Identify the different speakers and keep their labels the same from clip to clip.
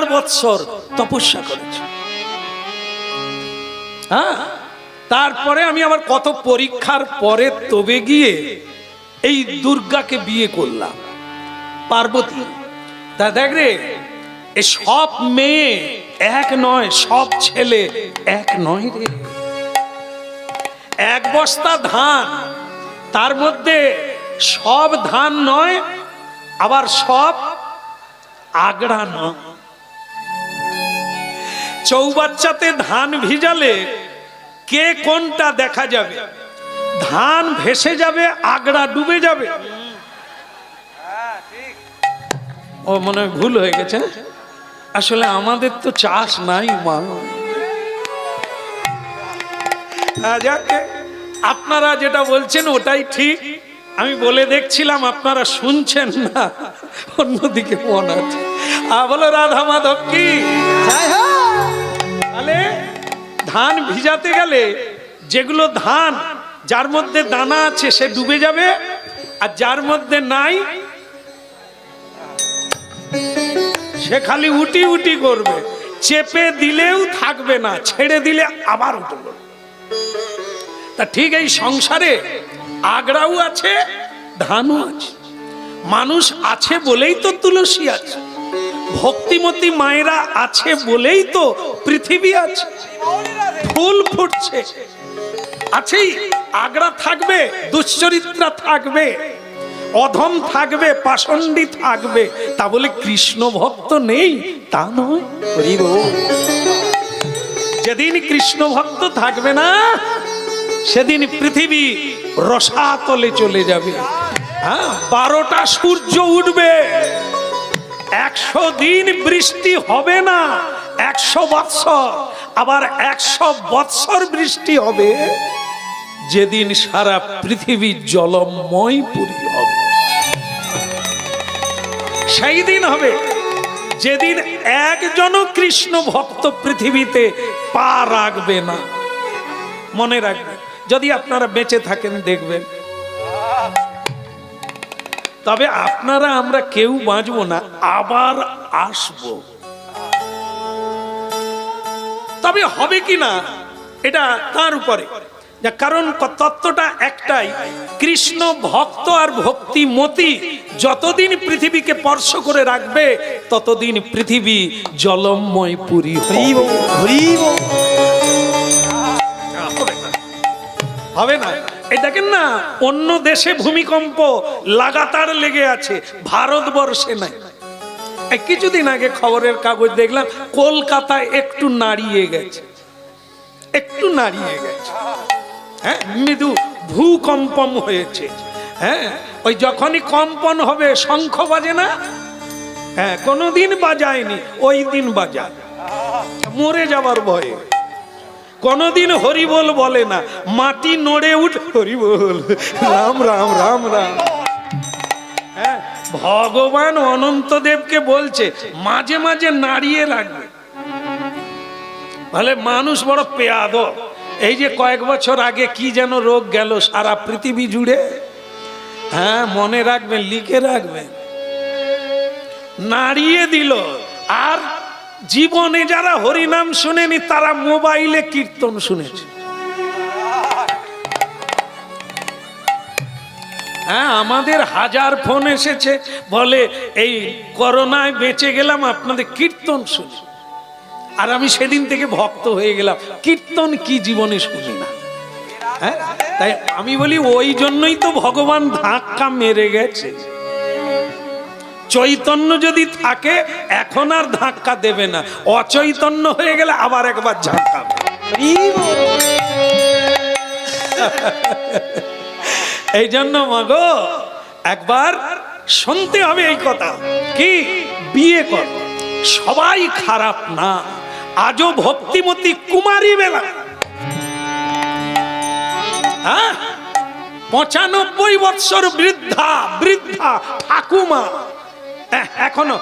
Speaker 1: 1000 বৎসর তপস্যা করেছে। হ্যাঁ, তারপরে আমি আবার কত পরীক্ষার পরে তবে গিয়ে এই দুর্গাকে বিয়ে করলাম, পার্বতী। তা দেখ রে, এ সব মেয়ে এক নয়, সব ছেলে এক নয় রে। এক বস্তা ধান, তার মধ্যে সব ধান নয়, আবার সব আগড়া নয়। চৌবাচ্চাতে ধান ভিজালে কে কোনটা দেখা যাবে? ধান ভেসে যাবে, আগড়া ডুবে যাবে। ও মনে হয় ভুল হয়ে গেছে, আসলে আমাদের তো চাষ নাই মা। আপনারা যেটা বলছেন ওটাই ঠিক, আমি বলে দেখছিলাম, আপনারা শুনছেন না, অন্যদিকে মন আছে। বলো রাধা মাধব কি। তাহলে ধান ভিজাতে গেলে যেগুলো ধান যার মধ্যে দানা আছে সে ডুবে যাবে, আর যার মধ্যে নাই সে খালি উটি উটি করবে। চেপে দিলেও থাকবে না, ছেড়ে দিলে আবার উঠবে। তা ঠিক এই সংসারে আগড়াও আছে, ধানও আছে। মানুষ আছে বলেই তো তুলসী আছে, ভক্তিমতী মায়েরা আছে বলেই তো পৃথিবী আছে, ফুল ফুটছে। আছেই, আগড়া থাকবে, দুশ্চরিত্রা থাকবে, অধম থাকবে, পাষণ্ডী থাকবে। তা বলে কৃষ্ণ ভক্ত নেই তা নয়। যেদিন কৃষ্ণ ভক্ত থাকবে না সেদিন পৃথিবী রসাতলে চলে যাবে। হ্যাঁ, 12টা সূর্য উঠবে, 100 দিন বৃষ্টি হবে না, 100 বৎসর, আবার 100 বৎসর বৃষ্টি হবে। যেদিন সারা পৃথিবী জলময় পুরী হবে, সেই দিন হবে যেদিন একজন কৃষ্ণ ভক্ত পৃথিবীতে পা রাখবে না। মনে রাখবেন, যদি আপনারা বেঁচে থাকেন দেখবেন। তবে আপনারা আমরা কেউ বাঁচবো না, আবার আসবো। তবে হবে কিনা এটা তার উপরে, কারণ তত্ত্বটা একটাই, কৃষ্ণ ভক্ত আর ভক্তিমতী যতদিন পৃথিবীকে স্পর্শ করে রাখবে ততদিন পৃথিবী জলময় পুরী হবে না। এই দেখেন না, অন্য দেশে ভূমিকম্প লাগাতার লেগে আছে, ভারতবর্ষে নাই। কিছুদিন আগে খবরের কাগজ দেখলাম কলকাতায় একটু নাড়িয়ে গেছে, একটু নাড়িয়ে গেছে। হ্যাঁ, মৃদু ভূকম্পন হয়েছে। হ্যাঁ, ওই যখনই কম্পন হবে শঙ্খ বাজে না? হ্যাঁ, কোনোদিন বাজায়নি, ওই দিন বাজায়, মরে যাবার ভয়ে। কোনদিন হরিবোল বলে না, মাটি নড়ে উঠ হরিবোল, রাম রাম রাম রাম। হ্যাঁ, ভগবান অনন্তদেবকে বলছে মাঝে মাঝে নাড়িয়ে রাখবে। বলে মানুষ বড় পেয়াদ। এই যে কয়েক বছর আগে কি যেন রোগ গেল সারা পৃথিবী জুড়ে, হ্যাঁ মনে রাখবেন, লিখে রাখবেন, নাড়িয়ে দিল। আর জীবনে যারা হরিনাম শুনেনি তারা মোবাইলে কীর্তন শুনেছে। হ্যাঁ, আমাদের 1000 ফোন এসেছে, বলে এই করোনায় বেঁচে গেলাম আপনাদের কীর্তন শুনে। আর আমি সেদিন থেকে ভক্ত হয়ে গেলাম, কীর্তন কি জীবনে শুনি না। হ্যাঁ, তাই আমি বলি ওই জন্যই তো ভগবান ধাক্কা মেরে গেছে। চৈতন্য যদি থাকে এখন আর ধাক্কা দেবে না, অচৈতন্য হয়ে গেলে আবার একবার ঝাঁকাবে। এই জন্য মাগো একবার শুনতে হবে এই কথা, কি বিয়ে কর, সবাই খারাপ না। আজও ভক্তিমতী কুমারী বেলা, 95 বৎসর বৃদ্ধা বৃদ্ধা ঠাকুমা এখনো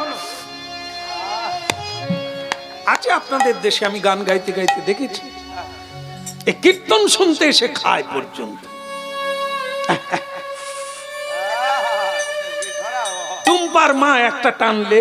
Speaker 1: আছে আপনাদের দেশে। আমি গান গাইতে গাইতে দেখেছি, এই কীর্তন শুনতে এসে খায় পর্যন্ত। টুম্পার মা একটা টানলে